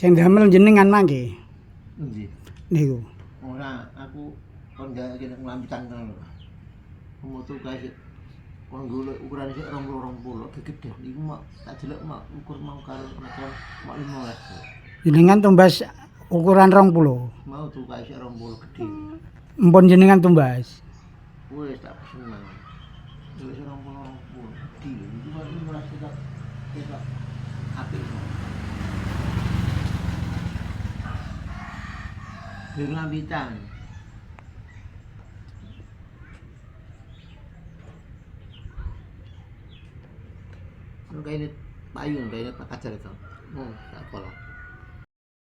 Sing damel jenengan mangke. Endi? Niku. Ora, aku kon gak kene nglampitan ngono. Mutu kae kon golek ukurane sik 20 gegede. Iku mak tak delok mak ukur mau karo macam mak 15. Jenengan tumbas ukuran 20. Mau tuh kae sik 20 gede. Mpun jenengan tumbas. Wis tak pesen mang. Wis 20 gede. Iku kan 15 kita apik. Di lampitan. Kayak ini payung, kayak ini Pak Kajar itu. Tak kolong.